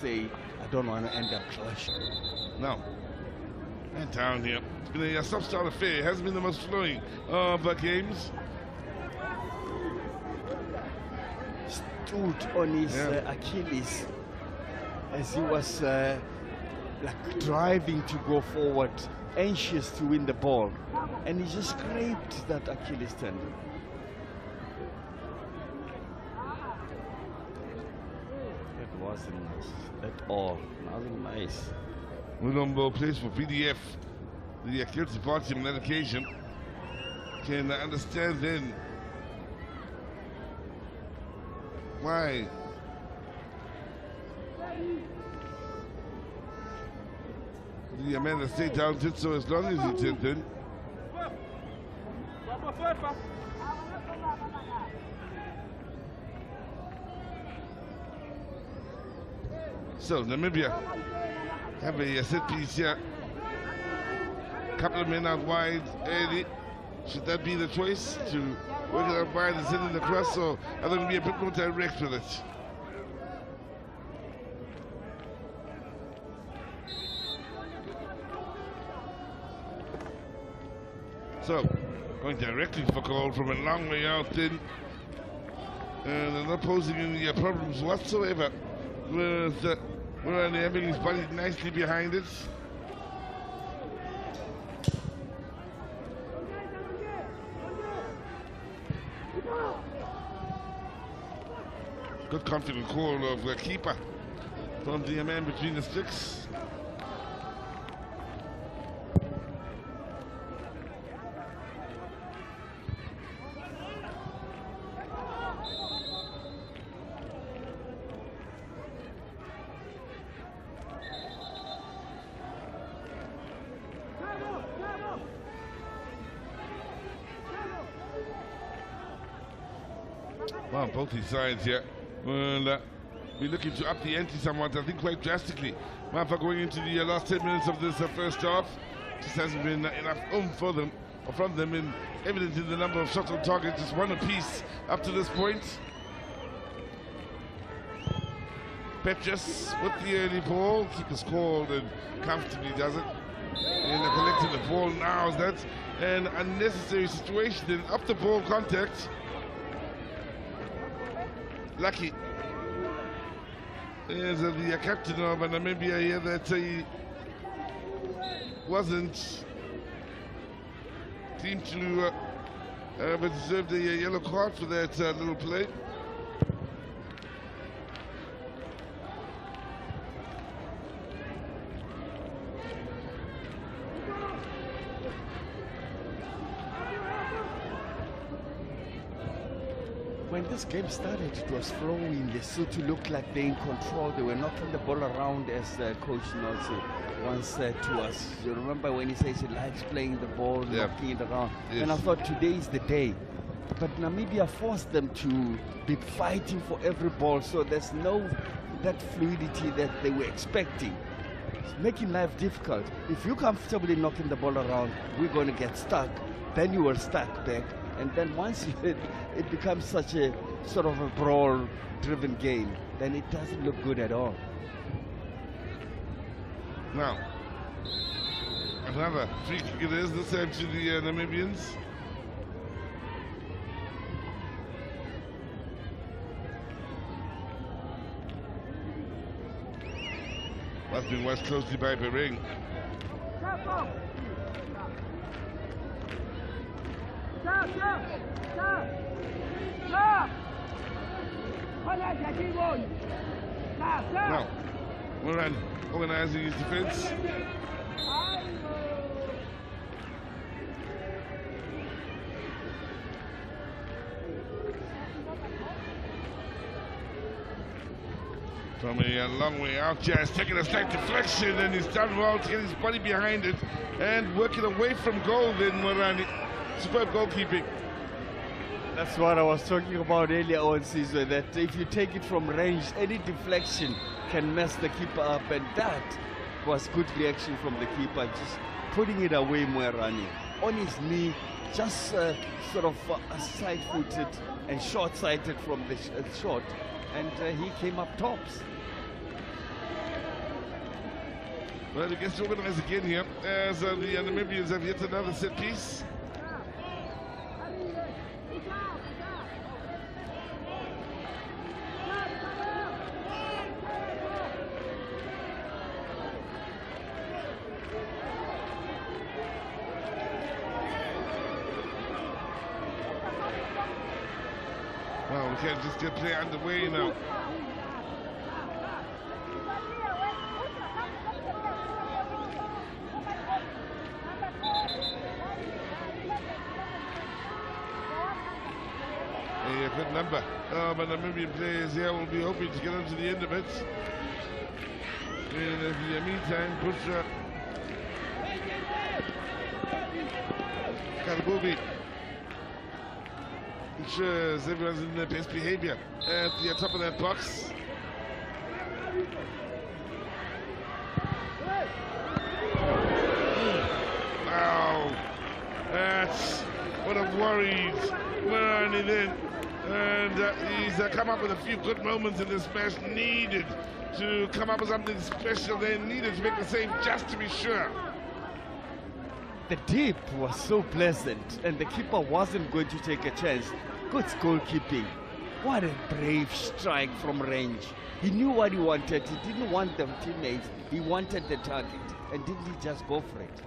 say, I don't want to end up clashing. No. And down here. It's been a stop-start affair. It hasn't been the most flowing of games. Stood on his Achilles as he was like driving to go forward, anxious to win the ball, and he just scraped that Achilles tendon. That wasn't nice at all. Nothing nice. Mulombo plays for PDF. The guilty party on that occasion can understand then why the man that stayed down did so as long as he did then. So Namibia have a set piece here. Couple of men out wide early. Should that be the choice to work it out wide and send it across, or are they going to be a bit more direct with it? So, going directly for goal from a long way out then. And they're not posing any problems whatsoever with Morani having his body nicely behind it. Good confident call of the keeper from the man between the sticks. Well, both these sides here will be looking to up the ante somewhat, I think quite drastically. For going into the last 10 minutes of this first half, just hasn't been enough oomph for them, or from them, in evident in the number of shots on target, just one apiece up to this point. Petrus with the early ball, keeper's called and comfortably does it. And they're collecting the ball now. That's an unnecessary situation in up the ball contact. Lucky is the captain of Namibia here that he wasn't deemed to but deserved a yellow card for that little play. When this game started, it was flowing. Lesotho looked like they're in control. They were knocking the ball around, as Coach Nelson once said to us. You remember when he says he likes playing the ball, knocking it around? Yes. And I thought today is the day. But Namibia forced them to be fighting for every ball, so there's no that fluidity that they were expecting. It's making life difficult. If you're comfortably knocking the ball around, we're going to get stuck. Then you will stuck back. And then once it becomes such a sort of a brawl-driven game, then it doesn't look good at all. Now, another free kick it is, this time to the Namibians. That's been watched closely by Bering. Now, Moran organizing his defense. From a long way out, Jazz taking a slight deflection, and he's done well to get his body behind it and working away from goal then Morani. Superb goalkeeping. That's what I was talking about earlier on, Caesar, that if you take it from range, any deflection can mess the keeper up, and that was good reaction from the keeper, just putting it away, Morani. On his knee, just sort of side-footed and short-sighted from the shot, and he came up tops. Well, it gets organized again here as the Namibians have yet another set piece. Well, we can't just get play underway now. A good number of Namibian players here will be hoping to get onto the end of it. In the meantime, Butra Karabubi ensures everyone's in their best behavior at the top of that box. Wow, that's what a worried Marani then. And he's come up with a few good moments in this match. Needed to come up with something special. They needed to make the save just to be sure. The dip was so pleasant, and the keeper wasn't going to take a chance. Good goalkeeping. What a brave strike from range. He knew what he wanted. He didn't want the teammates. He wanted the target. And didn't he just go for it?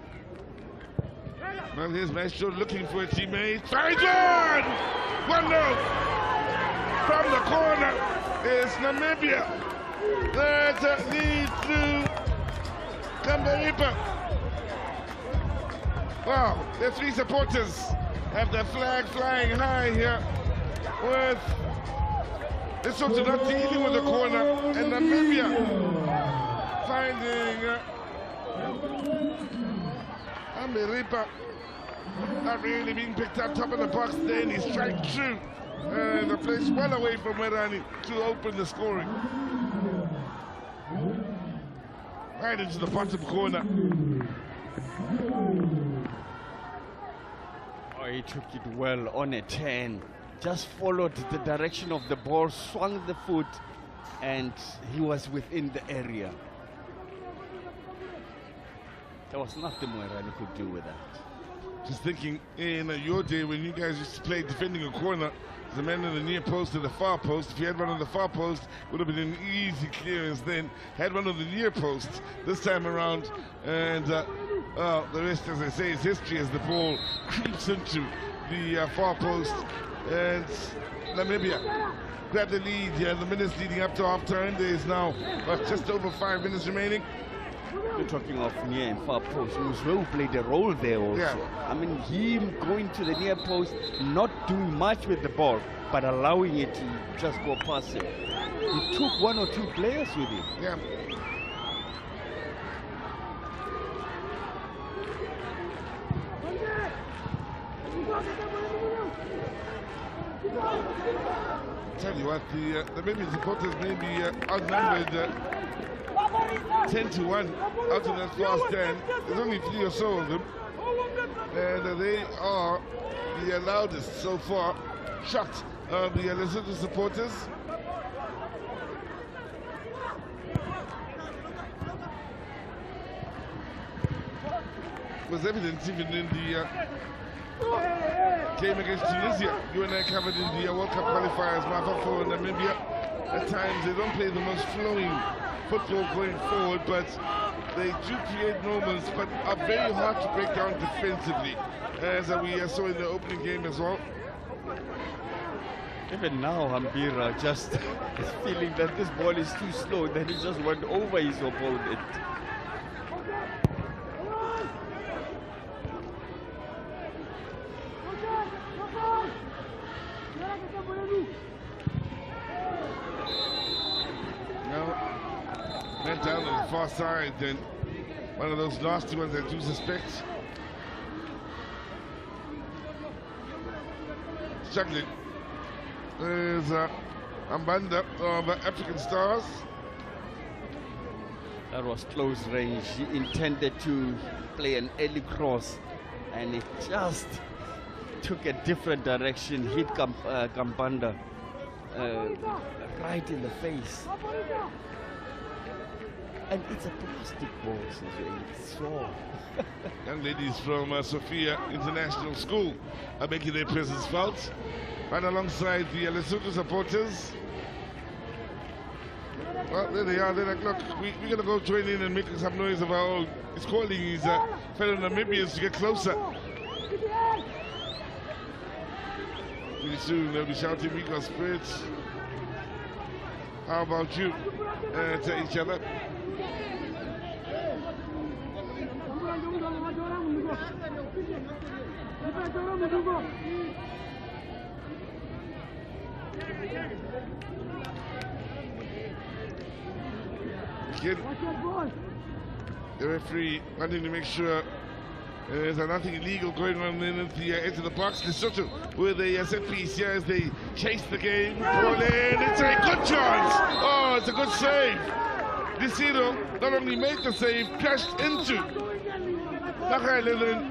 Well, here's Maestro looking for a teammate. Finds one! 1-0 from the corner is Namibia. That leads to Kamberipa. Wow, the three supporters have their flag flying high here with Lesotho not dealing with the corner and Namibia finding Kamberipa not really being picked up top of the box. Then he strikes true and the place well away from Merani to open the scoring. Right into the bottom corner. Oh, he took it well on a turn. Just followed the direction of the ball, swung the foot, and he was within the area. There was nothing Merani could do with that. Just thinking, in your day when you guys used to play defending a corner, the man in the near post to the far post. If you had one on the far post, would have been an easy clearance then. Had one on the near post this time around, and the rest, as I say, is history as the ball creeps into the far post. And Namibia grab the lead here. The minutes leading up to half time. There is now just over 5 minutes remaining. You're talking of near and far post. Musweu played a role there also. Yeah. I mean, him going to the near post, not doing much with the ball, but allowing it to just go past him. He took one or two players with him. Yeah. Tell you what, the maybe supporters may be outnumbered 10-1 out of that last stand. There's only 3 or so of them, and they are the loudest so far. Shocked of the Lesotho supporters. It was evident even in the game against Tunisia. You and I covered in the World Cup qualifiers, Mafa for Namibia. At times they don't play the most flowing football going forward, but they do create moments, but are very hard to break down defensively, as we saw in the opening game as well. Even now, Hambira just is feeling that this ball is too slow, then he just went over his opponent. Went down on the far side, then one of those nasty ones I do suspect. Struggling. There's Ambanda of African Stars. That was close range. He intended to play an early cross, and it just took a different direction, hit Gambanda right in the face. And it's a plastic ball, it's so. Young ladies from Sophia International School are making their presence felt, right alongside the Lesotho supporters. Well, there they are. They're like, look, we're going to go join in and make some noise of our own. He's calling his fellow Namibians to get closer. Pretty soon they'll be shouting, we got spirits. How about you? To each other. Again, the referee wanting to make sure there's nothing illegal going on in the edge of the box. Lesotho with a set piece here as they chase the game. Ball in, it's a good chance. Oh, it's a good save. Desiro not only made the save, crashed into Makhaile.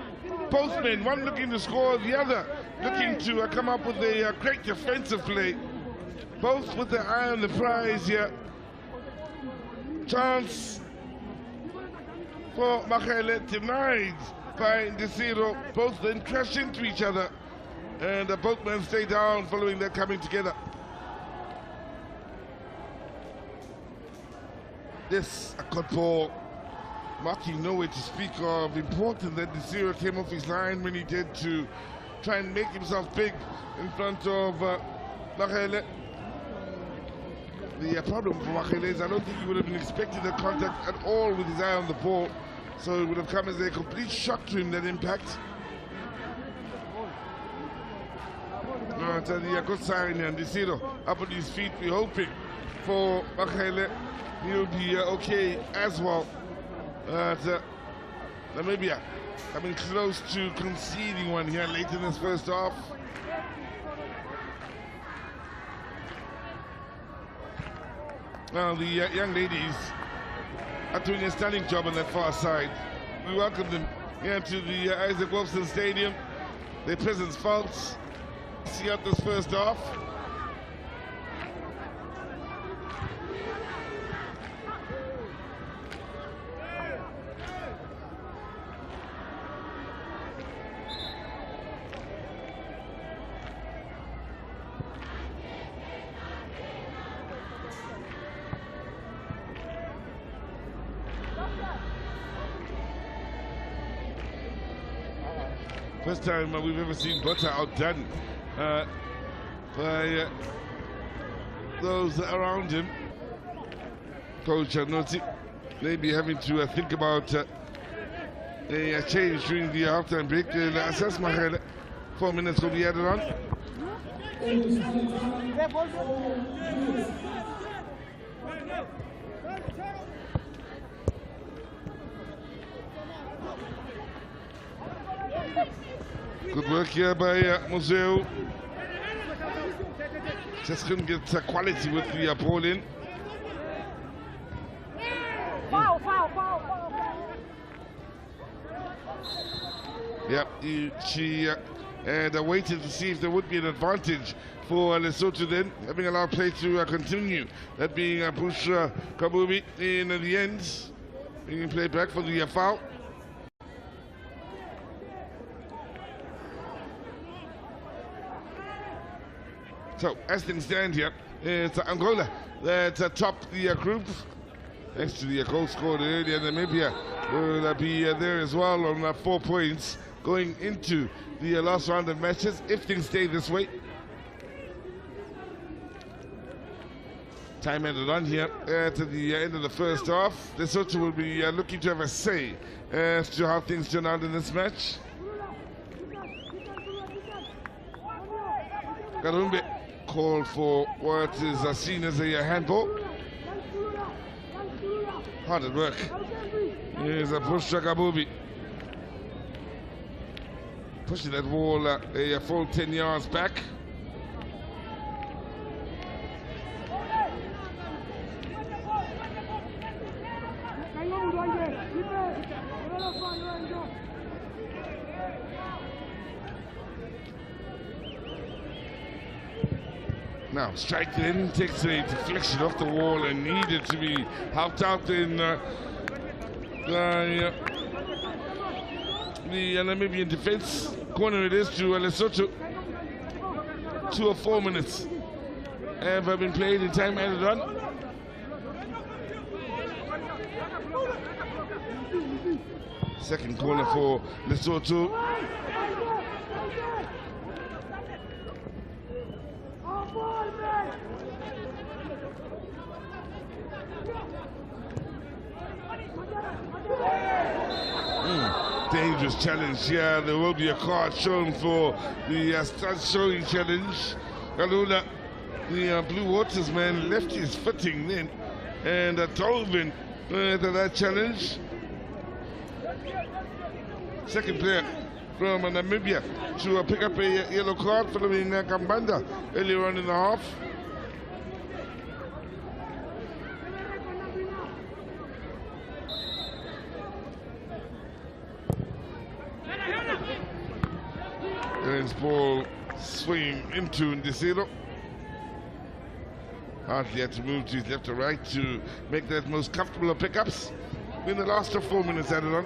Both men, one looking to score, the other looking to come up with a great defensive play. Both with their eye on the prize here. Chance for Makhaile, denied by Desiro. Both then crash into each other, and both men stay down following their coming together. This a good ball. Marking nowhere to speak of. Important that Desiro came off his line when he did to try and make himself big in front of Makhaile. The problem for Makhaile is I don't think he would have been expecting the contact at all with his eye on the ball. So it would have come as a complete shock to him, that impact. It's a good sign, and Desiro up on his feet. We're hoping for Makhaile he'll be okay as well. Namibia coming close to conceding one here late in this first half. Now the young ladies are doing a stunning job on that far side. We welcome them here to the Isaac Wolfson Stadium. Their presence felt. See out this first half. First time we've ever seen Butter outdone by those around him. Coach Noti maybe having to think about a change during the halftime break. Assess Makhaile, 4 minutes will be added on. Good work here by Museu. Just couldn't get quality with the ball in. Yep, she waited to see if there would be an advantage for Lesotho then, having allowed play to continue. That being Bushra Kabubi in the end, bringing play back for the foul. So, as things stand here, it's Angola that top the group. Thanks to the goal scored earlier, Namibia will be there as well on 4 points going into the last round of matches, if things stay this way. Time ended on here at the end of the first half. Lesotho will be looking to have a say as to how things turn out in this match. Garumbe called for what is seen as a handball. Hard at work. Here's a Bushra Kabubi. Pushing that wall a full 10 yards back. Now, strike then takes a deflection off the wall and needed to be helped out in the Namibian defense. Corner it is to Lesotho. 2 or 4 minutes have been played in time added on. Second corner for Lesotho. Dangerous challenge here. There will be a card shown for the start showing challenge. Kalula, the Blue Waters man, left his footing then and dove in to that challenge. Second player from Namibia to pick up a yellow card following Kambanda earlier on in the half. His ball swinging into Ndisiro. Hardly had to move to his left or right to make that most comfortable of pickups. In the last of 4 minutes added on.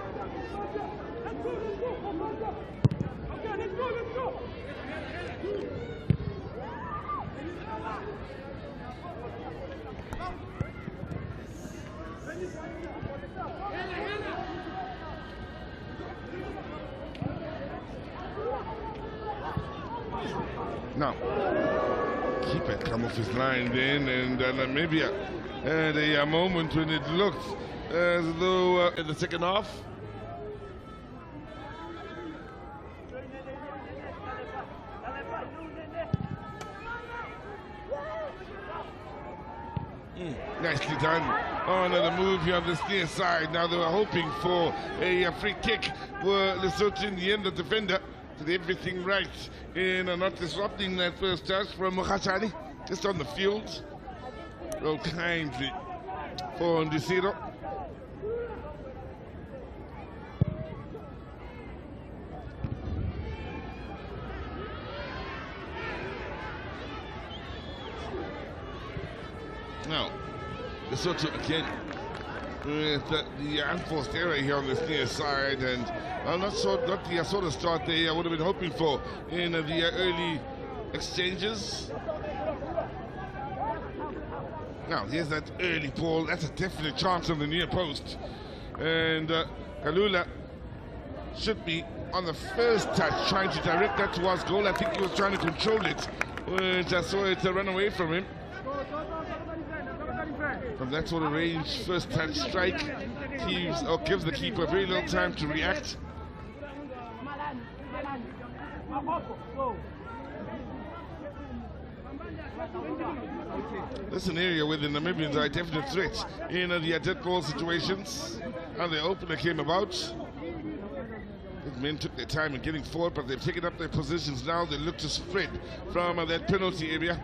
Now, keeper come off his line then, and Namibia had a moment when it looked as though in the second half. Nicely done on the move here on this near side. Now they were hoping for a free kick. Were Lesotho in the end, the defender did everything right in not disrupting that first touch from Mokhatshane, just on the field. Roll kindly for Ndisiro. Now, Lesotho again with the unforced error here on this near side, and not the sort of start they would have been hoping for in the early exchanges. Now, here's that early ball. That's a definite chance on the near post. And Kalula should be on the first touch, trying to direct that towards goal. I think he was trying to control it. Just saw it run away from him. From that sort of range, first touch strike gives the keeper very little time to react. This is an area where the Namibians are a definite threat in the dead ball situations. How the opener came about. The men took their time in getting forward, but they've taken up their positions now. They look to spread from that penalty area.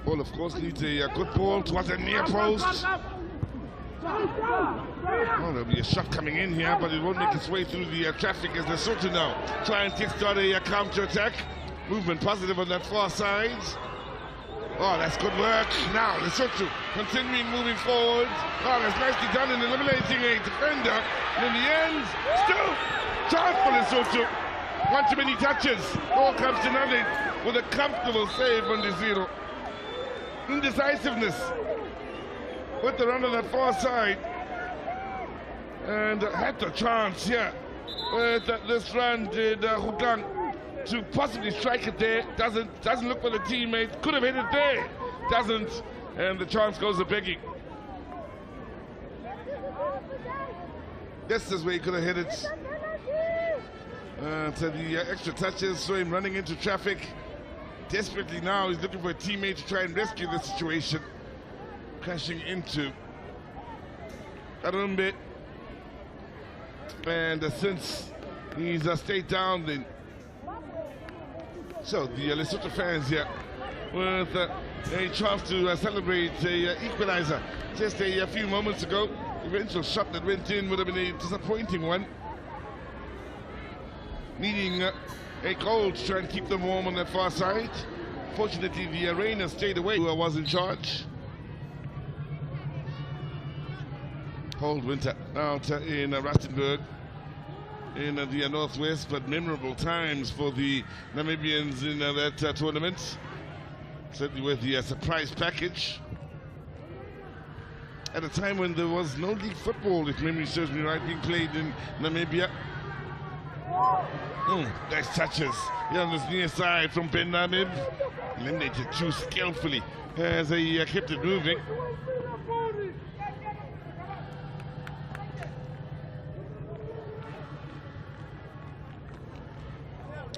Ball, of course, needs a good ball towards the near post. Oh, there'll be a shot coming in here, but it won't make its way through the traffic as Lesotho now try and kickstart a counter-attack. Movement positive on that far side. Oh, that's good work. Now, Lesotho continuing moving forward. Oh, that's nicely done in eliminating a defender. And in the end, still chance for Lesotho. One too many touches. All comes to nothing with a comfortable save on Ndisiro. Indecisiveness with the run on that far side, and had the chance here with this run did Hukang to possibly strike it there. Doesn't look for the teammate. Could have hit it there. Doesn't, and the chance goes to begging. This is where he could have hit it. So the extra touches, saw him running into traffic. Desperately now, he's looking for a teammate to try and rescue the situation. Crashing into Karumbe. And since he's stayed down, then. So the Lesotho fans here with a chance to celebrate a equalizer just a few moments ago. The eventual shot that went in would have been a disappointing one. needing a goal to try and keep them warm on their far side. Fortunately, the rain has stayed away, who was in charge. Cold winter out in Rustenburg in the northwest, but memorable times for the Namibians in that tournament. Certainly with the surprise package. At a time when there was no league football, if memory serves me right, being played in Namibia. Nice touches here on this near side from Ben Namib. Eliminated too skillfully as he kept it moving.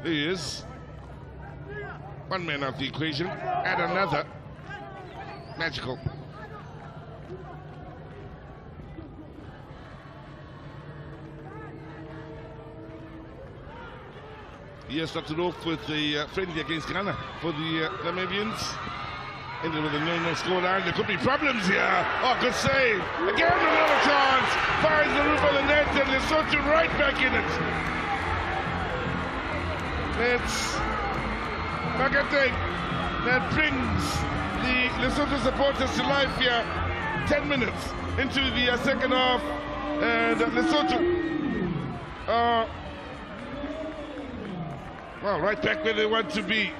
There he is. One man out the equation, and another. Magical. He has started off with the friendly against Ghana for the Namibians. Ended with a 0-0 scoreline. There could be problems here. Oh, good save. Again, another chance. Finds the roof of the net, and Lesotho right back in it. It's Makate that brings the Lesotho supporters to life here. 10 minutes into the second half, and Lesotho well, right back where they want to be,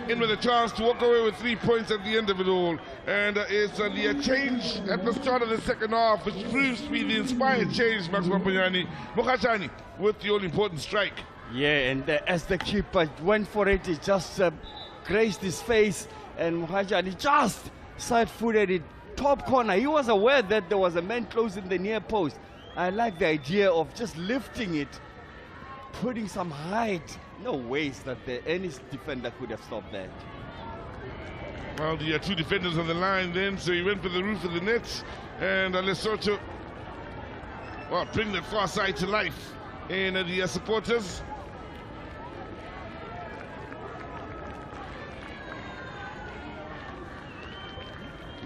in with a chance to walk away with 3 points at the end of it all. And it's the change at the start of the second half, which proves to be the inspired change. Max Wampanyani, Mokachani with the all-important strike. Yeah, and as the keeper went for it, he just grazed his face, and Mokachani just side-footed it, top corner. He was aware that there was a man close in the near post. I like the idea of just lifting it, putting some height. No ways that any defender could have stopped that. Well, the two defenders on the line then, so he went for the roof of the net, and Lesotho, well, bring the far side to life in the supporters.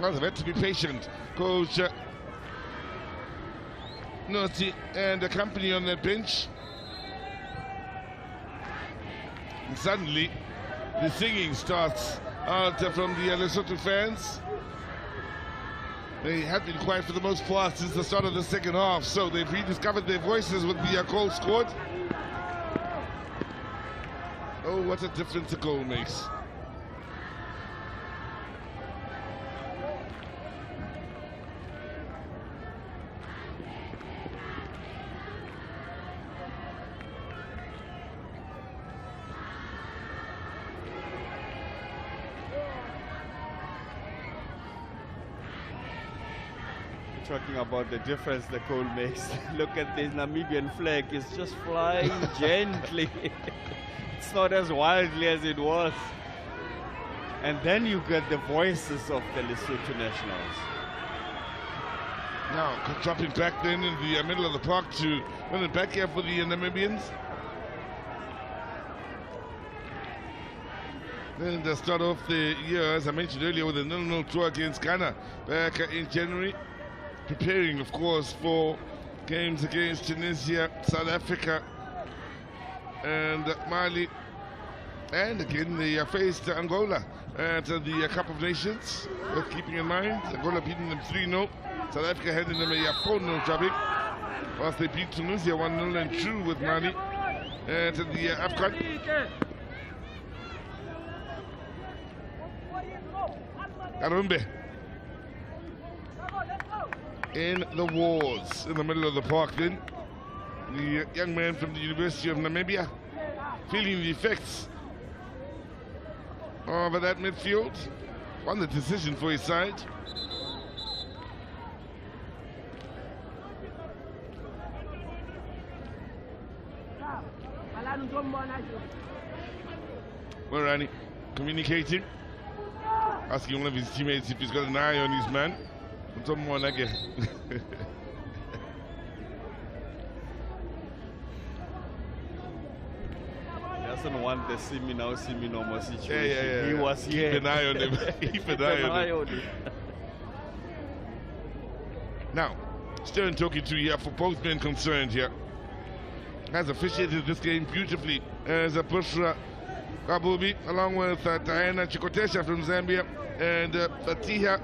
Well, they've had to be patient. Coach Noti and the company on their bench. And suddenly, the singing starts out from the Lesotho fans. They have been quiet for the most part since the start of the second half, so they've rediscovered their voices with the goal scored. Oh, what a difference a goal makes. Talking about the difference the goal makes. Look at this Namibian flag, it's just flying gently. It's not as wildly as it was. And then you get the voices of the Lesotho nationals. Now, dropping back then in the middle of the park to run it back here for the Namibians. Then they start off the year, as I mentioned earlier, with a 0-0 draw against Ghana back in January. Preparing, of course, for games against Tunisia, South Africa, and Mali. And again, they faced Angola at the Cup of Nations. Worth keeping in mind, Angola beating them 3-0. South Africa handing them a 4-0 drubbing, whilst they beat Tunisia 1-0 and drew with Mali at the AFCON. Arumbe in the wars in the middle of the park then. The young man from the University of Namibia feeling the effects of that midfield. Won the decision for his side. Well, Rani communicating, asking one of his teammates if he's got an eye on his man. Someone again. He doesn't want the see me now, see me no more situation. Yeah. He was here. Keep an eye on him. Keep an eye on him. Now, Stern talking to here for both men concerned here. has officiated this game beautifully as a Bushra Kabubi, along with Diana Chikotesha from Zambia and Fatiha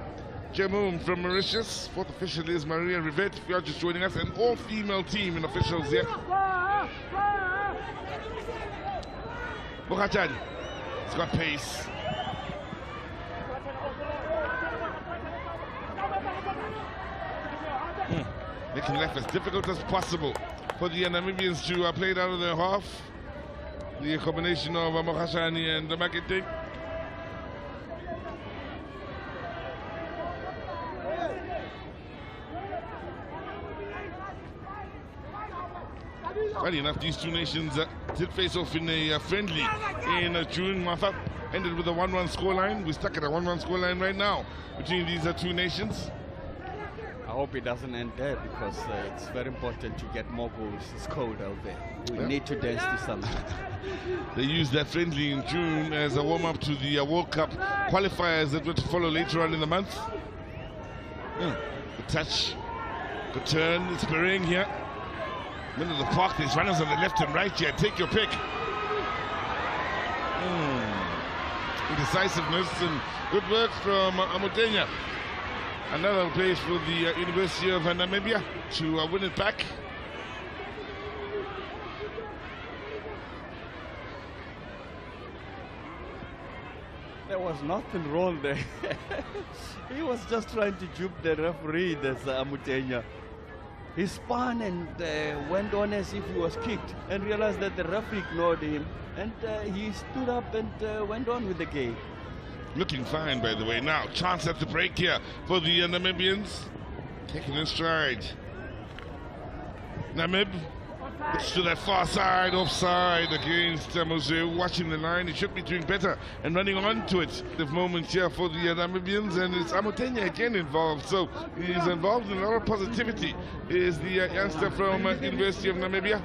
Jamoum from Mauritius. Fourth official is Maria Rivet, if you are just joining us, an all-female team in officials here. Bukachan, it's got pace. Making life as difficult as possible for the Namibians to play it out of their half. The combination of Mokashani and Makete. Funny enough, these two nations did face off in a friendly in June. Mafa ended with a 1-1 scoreline. We're stuck at a 1-1 scoreline right now between these two nations. I hope it doesn't end there, because it's very important to get more goals scored out there. We need to dance to something. They used that friendly in June as a warm-up to the World Cup qualifiers that were to follow later on in the month. The touch, the turn, it's Bering here. Middle of the park, there's runners on the left and right here. Take your pick. Indecisiveness and good work from Amutenya. Another place for the University of Namibia to win it back. There was nothing wrong there. He was just trying to juke the referee, that's Amutenya. He spun and went on as if he was kicked, and realized that the referee ignored him, and he stood up and went on with the game. Looking fine, by the way. Now, chance at the break here for the Namibians. Taking in stride. Namib looks to that far side, offside against Mose. Watching the line, he should be doing better and running on to it. The moment here for the Namibians, and it's Amutenya again involved. So he's involved in a lot of positivity. Is the youngster from University of Namibia.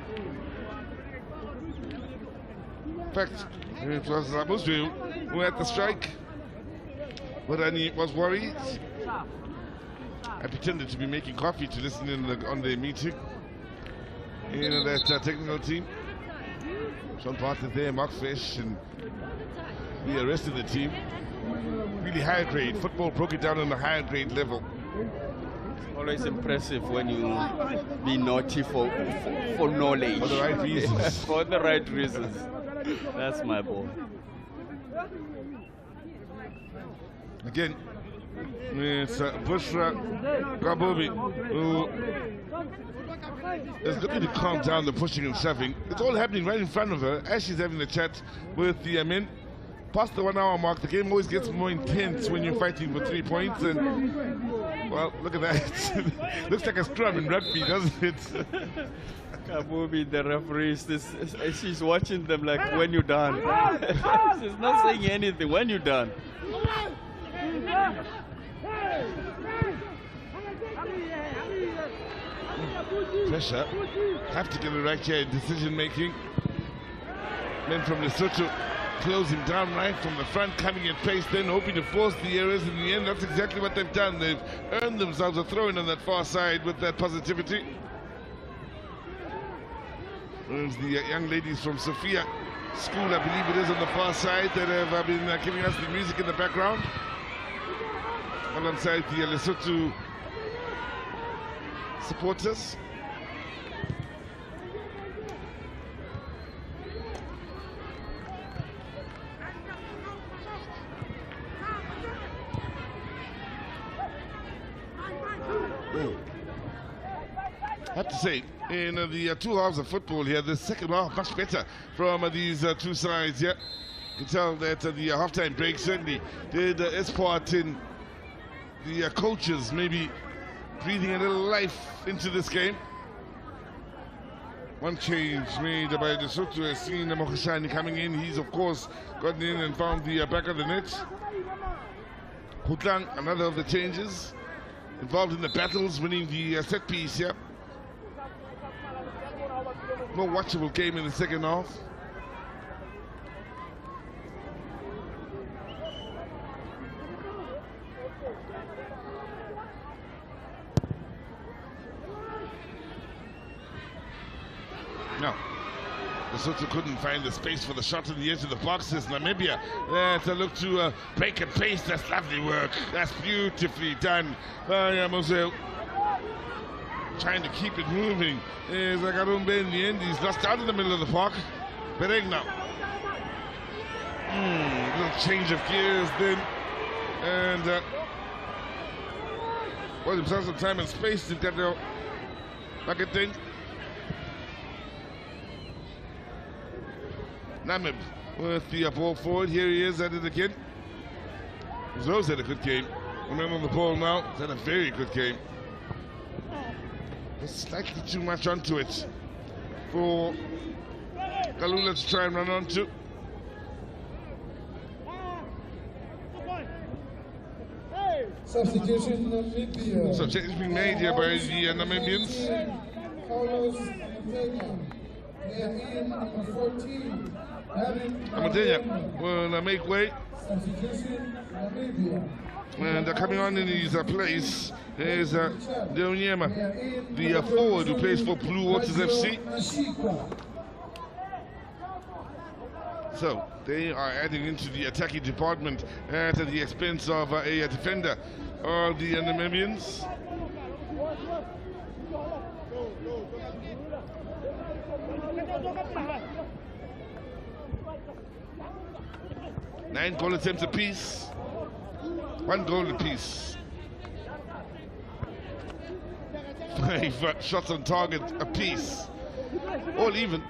In fact, it was Mose who had the strike. But he was worried. I pretended to be making coffee to listen in on the meeting. You know, that technical team. Sean Parton there, Mark Fish, and the rest of the team. Really high grade. Football broke it down on a higher grade level. It's always impressive when you be naughty for knowledge. For the right reasons. For the right reasons. That's my ball. Again, it's Bushra Gabobi, who is looking to calm down the pushing and shoving. It's all happening right in front of her as she's having a chat with the men. Past the 1 hour mark, the game always gets more intense when you're fighting for 3 points. And, well, look at that. Looks like a scrum in rugby, doesn't it? Kabubi, the referee, she's watching them like, when you're done. She's not saying anything, when you're done. Pressure. Have to get it right here in decision making. Men from Lesotho closing down right from the front, coming in pace, then hoping to force the errors. In the end, that's exactly what they've done. They've earned themselves a throw-in on that far side with that positivity. There's the young ladies from Sophia School, I believe it is, on the far side, that have been giving us the music in the background. Alongside the Lesotho supporters. I have to say, in the 2 halves of football here, the second half much better from these two sides here. You can tell that the halftime break certainly did its part in the coaches maybe breathing a little life into this game. One change made by Lesotho has seen Mokashani coming in. He's of course gotten in and found the back of the net. Hutlang, another of the changes, involved in the battles, winning the set piece here. More watchable game in the second half. No. Lesotho couldn't find the space for the shot in the edge of the boxes. Namibia, to look to break and pace. That's lovely work. That's beautifully done. Mose trying to keep it moving. Zagarumbe in the end, he's lost out in the middle of the park. Bereng now. Little change of gears then. And bought himself some time and space to get there. Back at thing. Namib with the ball forward. Here he is at it again. Zo's had a good game. The man on the ball now. He's had a very good game. There's slightly too much onto it for Kalula to try and run onto. Substitution Namibia. So change being made here by the Namibians. Carlos number 14. Amadenya will make way. Substitution Namibia. And coming on in his place is Deonyema, the forward who plays for Blue Waters FC. So they are adding into the attacking department at the expense of a defender of the Namibians. Nine goal attempts apiece. 1 goal apiece. 5 shots on target apiece. All even.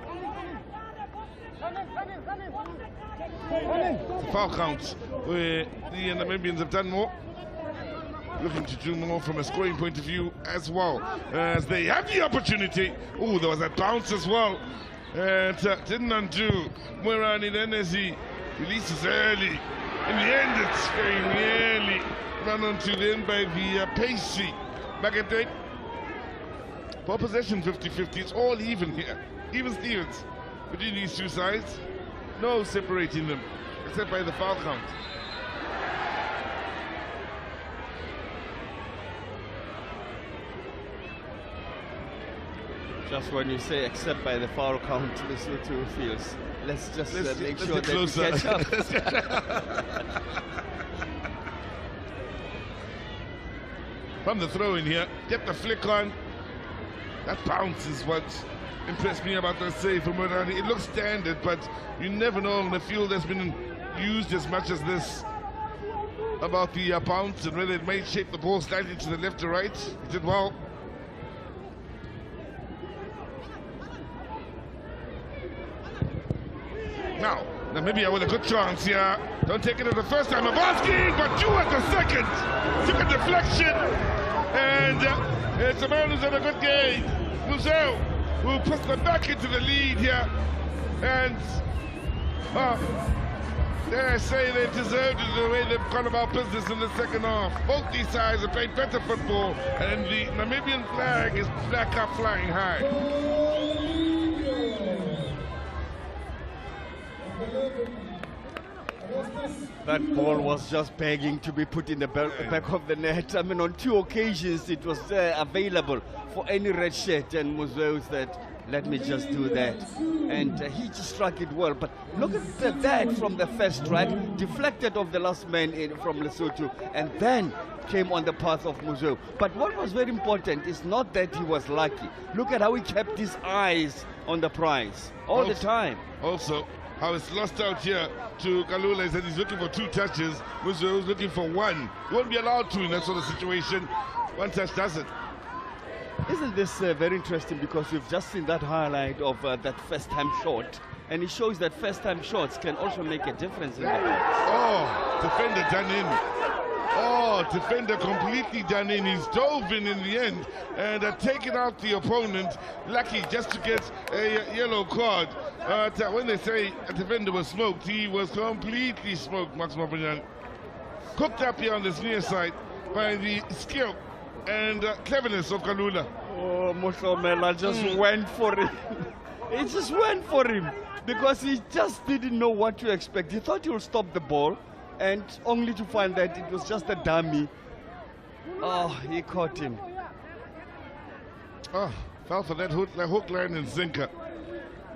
Foul count where the Namibians have done more. Looking to do more from a scoring point of view as well, as they have the opportunity. Oh, there was a bounce as well. And didn't undo. Moerani then as he releases early. In the end, it's very nearly run onto the end by the Pacey. Back at that. Ball possession 50-50. It's all even here. Even Stevens between these two sides. No separating them, except by the foul count. Just when you say except by the foul count, Lesotho feels. Let's make sure that we catch up. From the throw in here, get the flick on. That bounce is what impressed me about the save from Morani. It looks standard, but you never know in the field that's been used as much as this about the bounce and whether it may shape the ball slightly to the left or right. He did well. Now, Namibia with a good chance here. Don't take it at the first time of asking, but two at the second. Took a deflection. And it's a man who's had a good game. Museo, who puts them back into the lead here. And dare I say they deserved it the way they've gone about business in the second half. Both these sides have played better football, and the Namibian flag is back up flying high. That ball was just begging to be put in the back of the net. I mean, on 2 occasions it was available for any red shirt, and Museu said, let me just do that. And he just struck it well. But look at that from the first strike, deflected off the last man from Lesotho, and then came on the path of Museu. But what was very important is not that he was lucky. Look at how he kept his eyes on the prize all the time. Also, how it's lost out here to Kalula is that he's looking for 2 touches. Museu is looking for 1. He won't be allowed to in that sort of situation. 1 touch doesn't. Isn't this very interesting, because we've just seen that highlight of that first-time shot, and it shows that first-time shots can also make a difference in the game. Oh, defender done in. Oh, defender completely done in. He's dove in the end and taken out the opponent. Lucky just to get a yellow card. When they say a defender was smoked, he was completely smoked, Max Mopignan. Cooked up here on this near side by the skill and cleverness of Kalula. Oh, Moshomela just went for it. He just went for him because he just didn't know what to expect. He thought he would stop the ball, and only to find that it was just a dummy. Oh, he caught him. Oh, fell for that hook, line, and sinker.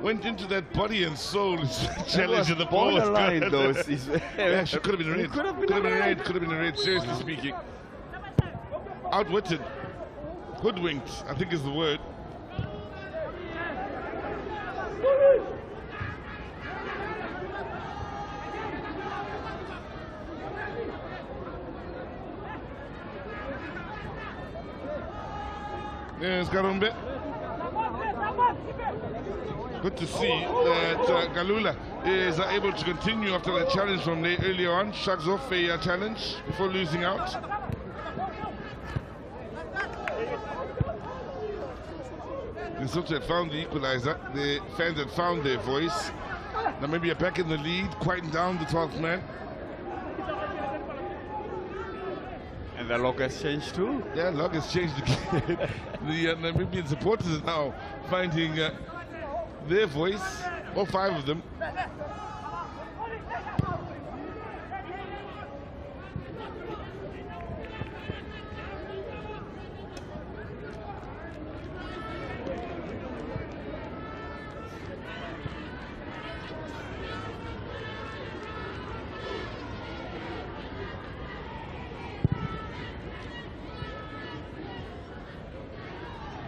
went into that body and soul challenge of the borderline, ball. though. Yeah, she could have been red. Could have been red. Could have been a red, seriously speaking. Outwitted. Hoodwinked, I think is the word. There's Garumbe. Good to see that Galula is able to continue after the challenge from there earlier on. Shrugs off a challenge before losing out. Lesotho had found the equalizer. The fans had found their voice. Namibia back in the lead, quieting down the 12th man. And the log has changed too. Yeah, log has changed again. The Namibian supporters are now finding their voice, all 5 of them.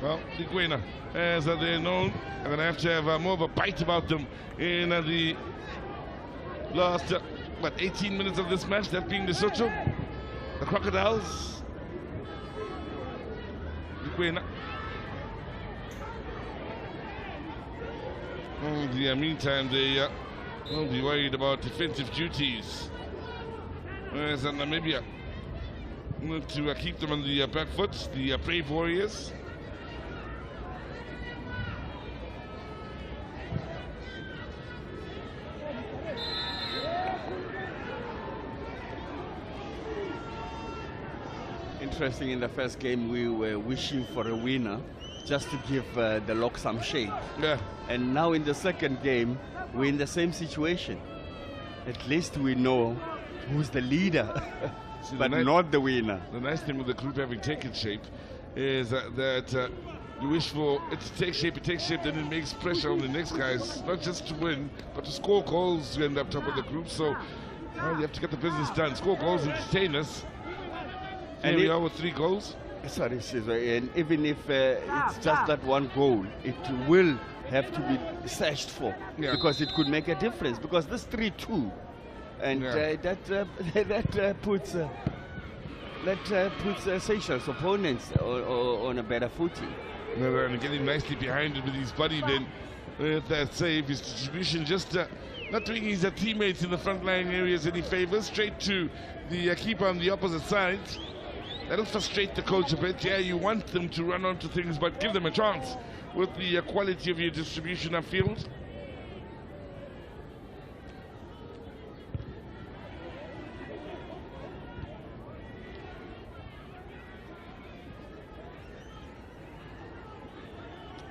Well, the Gwena, as they're known, are going to have more of a bite about them in the last, 18 minutes of this match, that being Lesotho, the Crocodiles, the Gwena. In the meantime, they won't be worried about defensive duties. Whereas Namibia, to keep them on the back foot, the Brave Warriors. Interesting, in the first game we were wishing for a winner just to give the lock some shape. Yeah. And now in the second game we're in the same situation. At least we know who's the leader, but not the winner. The nice thing with the group having taken shape is that you wish for it to take shape, then it makes pressure on the next guys, not just to win, but to score goals to end up top of the group. So you have to get the business done. Score goals, entertain us. And we are with 3 goals. Sorry, and even if it's just that one goal, it will have to be searched for, because it could make a difference. Because this 3-2, and that puts Seychelles opponents on a better footing. And getting nicely behind it with his body, then with that save, his distribution just not doing his teammates in the front line areas any favors. Straight to the keeper on the opposite side. That'll frustrate the coach a bit. Yeah, you want them to run onto things, but give them a chance with the quality of your distribution upfield.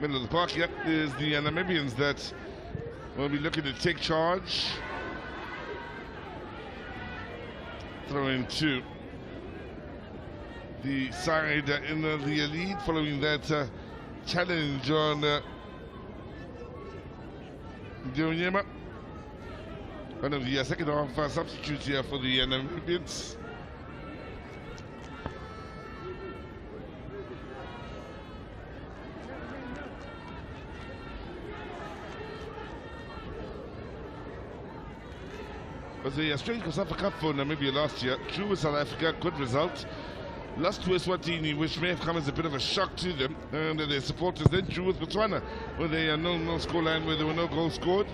Middle of the park, yep, is the Namibians that will be looking to take charge. Throw in 2. The side in the lead following that challenge on Dionyema. One of the second half substitutes here for the Namibians. It was a strange COSAFA Cup for Namibia last year. True with South Africa, good result. Lost to Eswatini, which may have come as a bit of a shock to them and their supporters. Then drew with Botswana, where they are no scoreline, where there were no goals scored.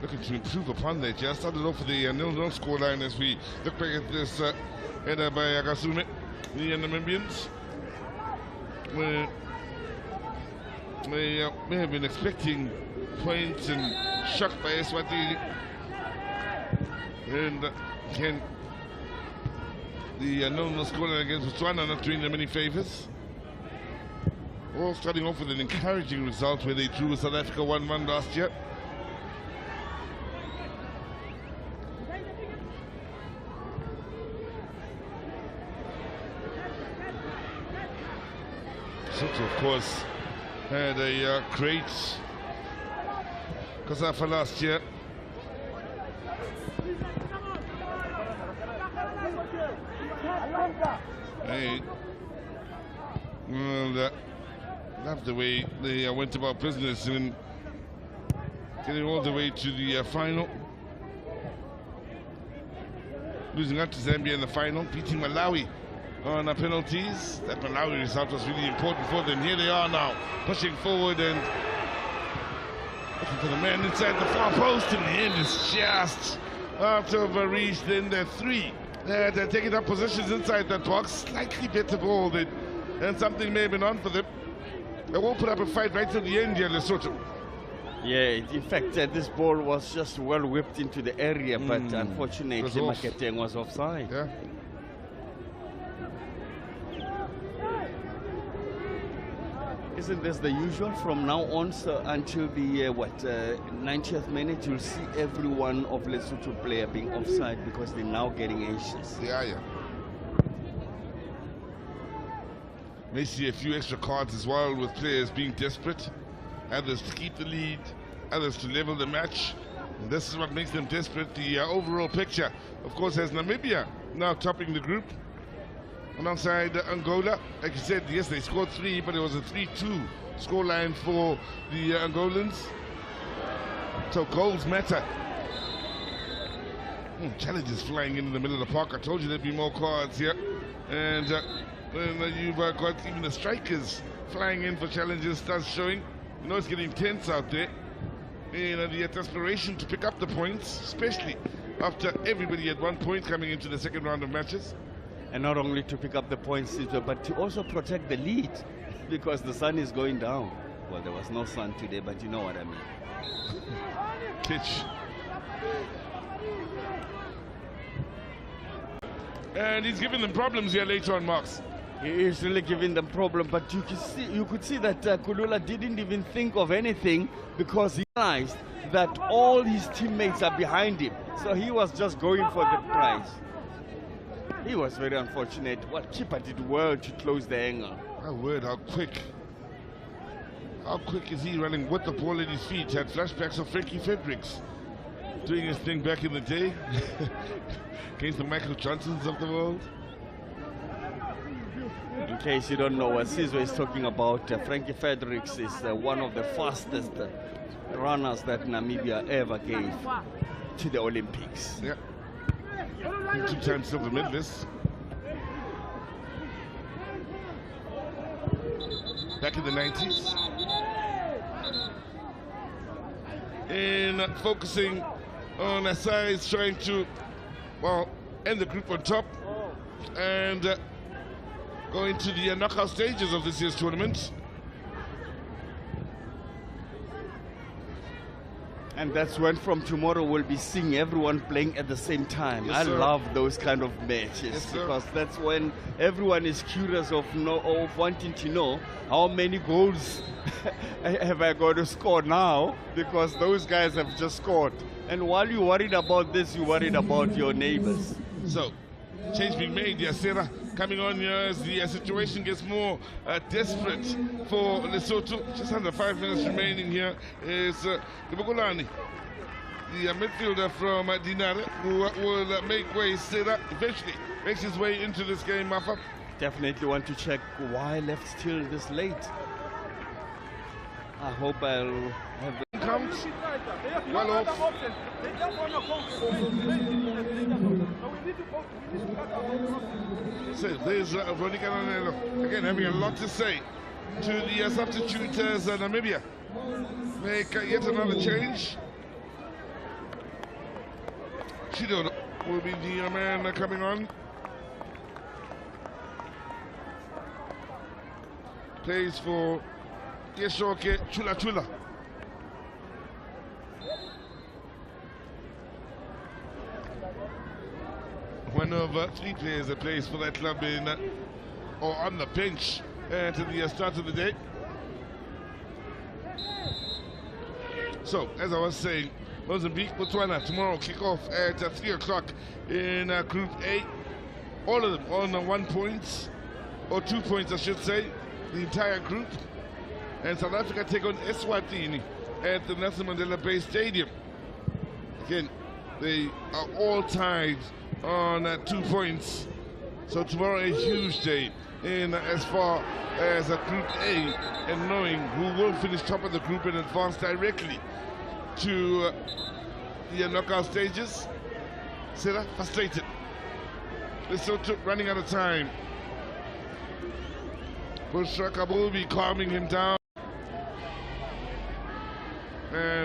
Looking to improve upon that. Just started off with the nil-nil scoreline as we look back at this header by Agasume, the Namibians. They may have been expecting points and shocked by Eswatini. And can The known scorer against Botswana not doing them any favours. All starting off with an encouraging result where they drew South Africa 1-1 last year. Lesotho, of course, had a great COSAFA last year. Hey, well, love the way they went about business and getting all the way to the final. Losing out to Zambia in the final, beating Malawi on penalties. That Malawi result was really important for them. Here they are now, pushing forward and looking for the man inside the far post. In the end, it's just out of reach. Then there are three. They're taking up positions inside that box. Slightly better ball and something may have been on for them. They won't put up a fight right till the end here, Lesotho. Yeah, in fact, this ball was just well whipped into the area, but unfortunately, Maketeng was offside. Yeah. Isn't this the usual from now on, so until the 90th minute? You'll see every one of Lesotho player being offside because they're now getting anxious. Yeah. May see a few extra cards as well, with players being desperate. Others to keep the lead, others to level the match. And this is what makes them desperate. The overall picture, of course, has Namibia now topping the group alongside Angola. Like you said, yes, they scored 3, but it was a 3-2 scoreline for the Angolans. So goals matter. Challenges flying in the middle of the park. I told you there'd be more cards here. And you've got even the strikers flying in for challenges, starts showing. You know it's getting tense out there. The desperation to pick up the points, especially after everybody had 1 point coming into the second round of matches. And not only to pick up the points, but to also protect the lead because the sun is going down. Well, there was no sun today, but you know what I mean. Pitch. And he's giving them problems here later on, Marks. He is really giving them problem, but you could see that Kulula didn't even think of anything because he realized that all his teammates are behind him. So he was just going for the prize. He was very unfortunate. What keeper did well to close the angle. My word, how quick. How quick is he running with the ball at his feet? Had flashbacks of Frankie Fredericks doing his thing back in the day against the Michael Johnsons of the world. In case you don't know what Sizwe is talking about, Frankie Fredericks is one of the fastest runners that Namibia ever gave to the Olympics. Yeah. 2-time silver medalist. Back in the 90s. And focusing on Asai's trying to, end the group on top and go into the knockout stages of this year's tournament. And that's when from tomorrow we'll be seeing everyone playing at the same time. Yes, I sir. love those kind of matches because that's when everyone is curious of wanting to know how many goals have I got to score now, because those guys have just scored. And while you're worried about this, you're worried about your neighbors. So, change being made, Sarah, coming on here as the situation gets more desperate for Lesotho. Just under 5 minutes remaining here is Kibogolani, the midfielder from Dinare, who will make way. Sarah eventually makes his way into this game, Mafa. Definitely want to check why left till this late. I hope I'll have the comes well off. So there's Veronica Nanelo again having a lot to say to the substitutes. Namibia make yet another change. Chido will be the man coming on. Plays for Yeshoke Chula Chula. maneuver. 3 players are placed for that club in or on the bench to the start of the day. So, as I was saying, Mozambique, Botswana tomorrow kick off at 3 o'clock in Group A. All of them on 1 point, or 2 points I should say, the entire group. And South Africa take on Eswatini at the Nelson Mandela Bay Stadium. Again, they are all tied on 2 points. So tomorrow a huge day in as far as Group A, and knowing who will finish top of the group and advance directly to the knockout stages. Sera frustrated. Lesotho running out of time. Bushra Kabul be calming him down. And